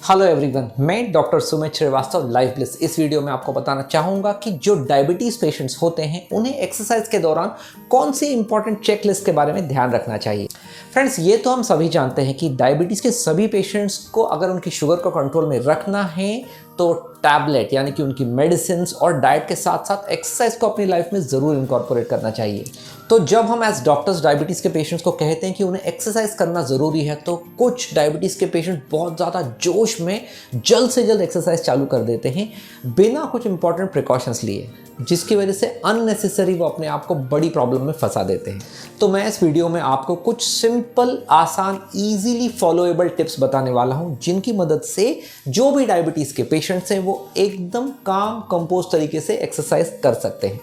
Hello everyone, मैं doctor Sumit Srivastava life bliss इस video में आपको बताना चाहूँगा कि जो डायबिटीज़ पेशेंट्स होते हैं उन्हें एक्सरसाइज के दौरान कौन सी इंपॉर्टेंट चेकलिस्ट के बारे में ध्यान रखना चाहिए। फ्रेंड्स, ये तो हम सभी जानते हैं कि डायबिटीज़ के सभी पेशेंट्स को अगर उनकी शुगर को कंट्रोल में रखना है तो टैबलेट यानी कि उनकी मेडिसिन और डाइट के साथ साथ एक्सरसाइज को अपनी लाइफ में ज़रूर इनकॉर्पोरेट करना चाहिए। तो जब हम एज डॉक्टर्स डायबिटीज़ के पेशेंट्स को कहते हैं कि उन्हें एक्सरसाइज करना ज़रूरी है, तो कुछ डायबिटीज़ के पेशेंट बहुत ज़्यादा जोश में जल्द से जल्द एक्सरसाइज चालू कर देते हैं बिना कुछ इंपॉर्टेंट प्रिकॉशंस लिए, जिसकी वजह से अननेसेसरी वो अपने आप को बड़ी प्रॉब्लम में फंसा देते हैं। तो मैं इस वीडियो में आपको कुछ सिंपल, आसान, ईजीली फॉलोएबल टिप्स बताने वाला हूं, जिनकी मदद से जो भी डायबिटीज़ के पेशेंट्स हैं वो एकदम काम कंपोज तरीके से एक्सरसाइज कर सकते हैं।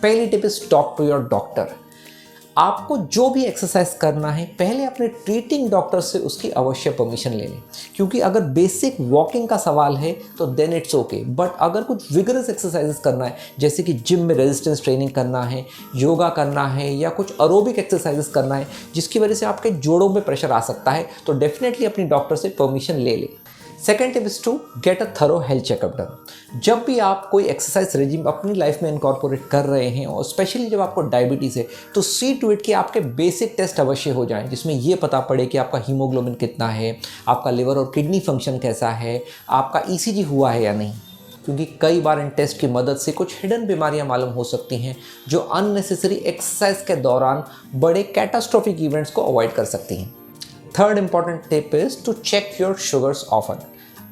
पहली tip is talk to your doctor. आपको जो भी एक्सरसाइज करना है पहले अपने ट्रीटिंग डॉक्टर से उसकी अवश्य परमिशन ले लें, क्योंकि अगर बेसिक वॉकिंग का सवाल है तो देन इट्स ओके, बट अगर कुछ विगरस एक्सरसाइजेस करना है जैसे कि जिम में रेजिस्टेंस ट्रेनिंग करना है, योगा करना है या कुछ एरोबिक एक्सरसाइजेस करना है जिसकी वजह से आपके जोड़ों में प्रेशर आ सकता है, तो डेफिनेटली अपनी डॉक्टर से परमिशन ले लें। Second tip is to get a thorough health checkup done. जब भी आप कोई एक्सरसाइज रेजिम अपनी लाइफ में इनकॉर्पोरेट कर रहे हैं और स्पेशली जब आपको डायबिटीज़ है, तो सी टू इट कि आपके बेसिक टेस्ट अवश्य हो जाएं, जिसमें ये पता पड़े कि आपका हीमोग्लोबिन कितना है, आपका लिवर और किडनी फंक्शन कैसा है, आपका ईसीजी हुआ है या नहीं, क्योंकि कई बार इन टेस्ट की मदद से कुछ हिडन बीमारियां मालूम हो सकती हैं जो अननेसेसरी एक्सरसाइज के दौरान बड़े कैटास्ट्रोफिक इवेंट्स को अवॉइड कर सकती हैं। Third important tip is to check your sugars often.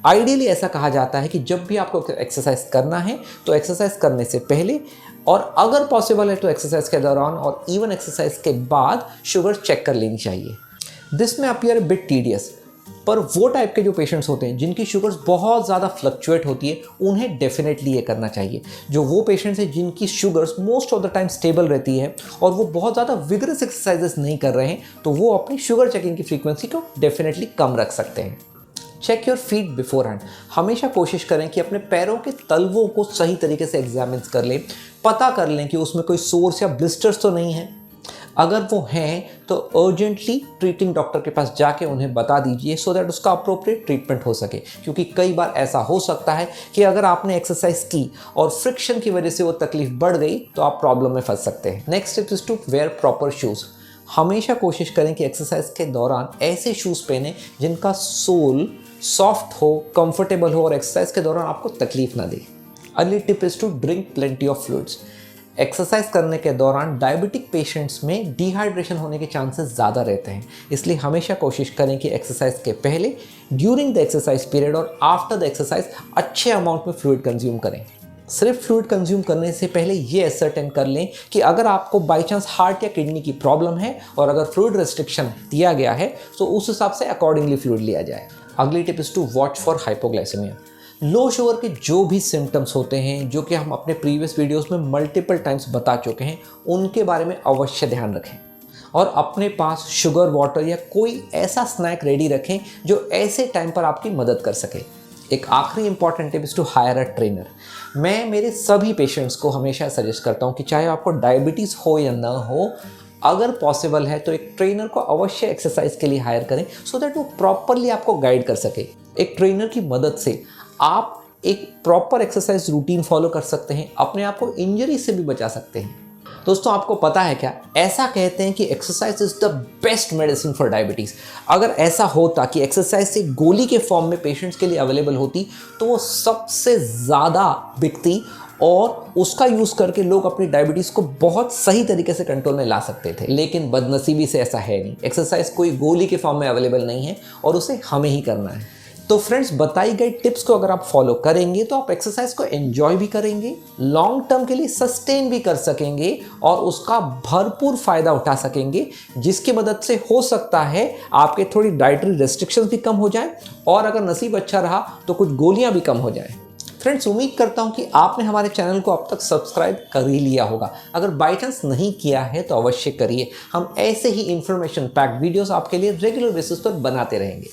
Ideally ऐसा कहा जाता है कि जब भी आपको एक्सरसाइज करना है तो एक्सरसाइज करने से पहले और अगर पॉसिबल है तो एक्सरसाइज के दौरान और इवन एक्सरसाइज के बाद शुगर चेक कर लेनी चाहिए। दिस में अपीयर बिट टीडियस, पर वो टाइप के जो पेशेंट्स होते हैं जिनकी शुगर्स बहुत ज़्यादा फ्लक्चुएट होती है उन्हें डेफिनेटली ये करना चाहिए। जो वो पेशेंट्स हैं जिनकी sugars most of the time stable रहती है और वो बहुत ज़्यादा विगरस एक्सरसाइजेस नहीं कर रहे हैं, तो वो अपनी शुगर चेकिंग की फ्रीक्वेंसी को डेफिनेटली कम रख सकते हैं। Check your feet beforehand. हमेशा कोशिश करें कि अपने पैरों के तलवों को सही तरीके से एग्जामिन कर लें, पता कर लें कि उसमें कोई सोर्स या ब्लिस्टर्स तो नहीं है। अगर वो हैं तो अर्जेंटली ट्रीटिंग डॉक्टर के पास जाके उन्हें बता दीजिए सो दैट उसका अप्रोप्रिएट ट्रीटमेंट हो सके, क्योंकि कई बार ऐसा हो सकता है कि अगर आपने एक्सरसाइज की और फ्रिक्शन की वजह से वो तकलीफ बढ़ गई तो आप प्रॉब्लम में फंस सकते हैं। Next tip is to wear proper shoes. हमेशा कोशिश करें कि एक्सरसाइज के दौरान ऐसे शूज़ पहने जिनका सोल सॉफ्ट हो, कंफर्टेबल हो और एक्सरसाइज के दौरान आपको तकलीफ ना दे। अगली tip is to drink plenty of fluids. Exercise करने के दौरान डायबिटिक पेशेंट्स में डिहाइड्रेशन होने के चांसेस ज़्यादा रहते हैं, इसलिए हमेशा कोशिश करें कि एक्सरसाइज के पहले, ड्यूरिंग द एक्सरसाइज पीरियड और आफ्टर द एक्सरसाइज अच्छे अमाउंट में फ्लूइड कंज्यूम करें। सिर्फ फ्लूइड कंज्यूम करने से पहले ये एसर्टेन कर लें कि अगर आपको बाई चांस हार्ट या किडनी की प्रॉब्लम है और अगर फ्लूइड रेस्ट्रिक्शन दिया गया है तो उस हिसाब से अकॉर्डिंगली फ्लूइड लिया जाए। अगली tip is to watch for hypoglycaemia. Low sugar के जो भी सिम्टम्स होते हैं, जो कि हम अपने प्रीवियस वीडियोस में मल्टीपल टाइम्स बता चुके हैं, उनके बारे में अवश्य ध्यान रखें और अपने पास शुगर वाटर या कोई ऐसा स्नैक रेडी रखें जो ऐसे टाइम पर आपकी मदद कर सके। एक आखिरी important tip is to hire a trainer. मैं मेरे सभी पेशेंट्स को हमेशा सजेस्ट करता हूँ कि चाहे आपको डायबिटीज़ हो या ना हो, अगर पॉसिबल है तो एक ट्रेनर को अवश्य एक्सरसाइज के लिए हायर करें सो दैट वो प्रॉपरली आपको गाइड कर सके। एक ट्रेनर की मदद से आप एक प्रॉपर एक्सरसाइज रूटीन फॉलो कर सकते हैं, अपने आप को इंजरी से भी बचा सकते हैं। दोस्तों, आपको पता है क्या, ऐसा कहते हैं कि exercise is the best medicine for diabetes. अगर ऐसा होता कि एक्सरसाइज से गोली के फॉर्म में पेशेंट्स के लिए अवेलेबल होती तो वो सबसे ज़्यादा बिकती और उसका यूज़ करके लोग अपनी डायबिटीज़ को बहुत सही तरीके से कंट्रोल में ला सकते थे, लेकिन बदनसीबी से ऐसा है नहीं। एक्सरसाइज कोई गोली के फॉर्म में अवेलेबल नहीं है और उसे हमें ही करना है। तो फ्रेंड्स, बताई गई टिप्स को अगर आप फॉलो करेंगे तो आप एक्सरसाइज को एंजॉय भी करेंगे, लॉन्ग टर्म के लिए सस्टेन भी कर सकेंगे और उसका भरपूर फायदा उठा सकेंगे, जिसकी मदद से हो सकता है आपके थोड़ी डाइटरी रेस्ट्रिक्शंस भी कम हो जाएं और अगर नसीब अच्छा रहा तो कुछ गोलियां भी कम हो जाएं। फ्रेंड्स, उम्मीद करता हूं कि आपने हमारे चैनल को अब तक सब्सक्राइब कर ही लिया होगा। अगर बाई चांस नहीं किया है तो अवश्य करिए। हम ऐसे ही इंफॉर्मेशन पैक्ड वीडियोस आपके लिए रेगुलर बेसिस पर बनाते रहेंगे।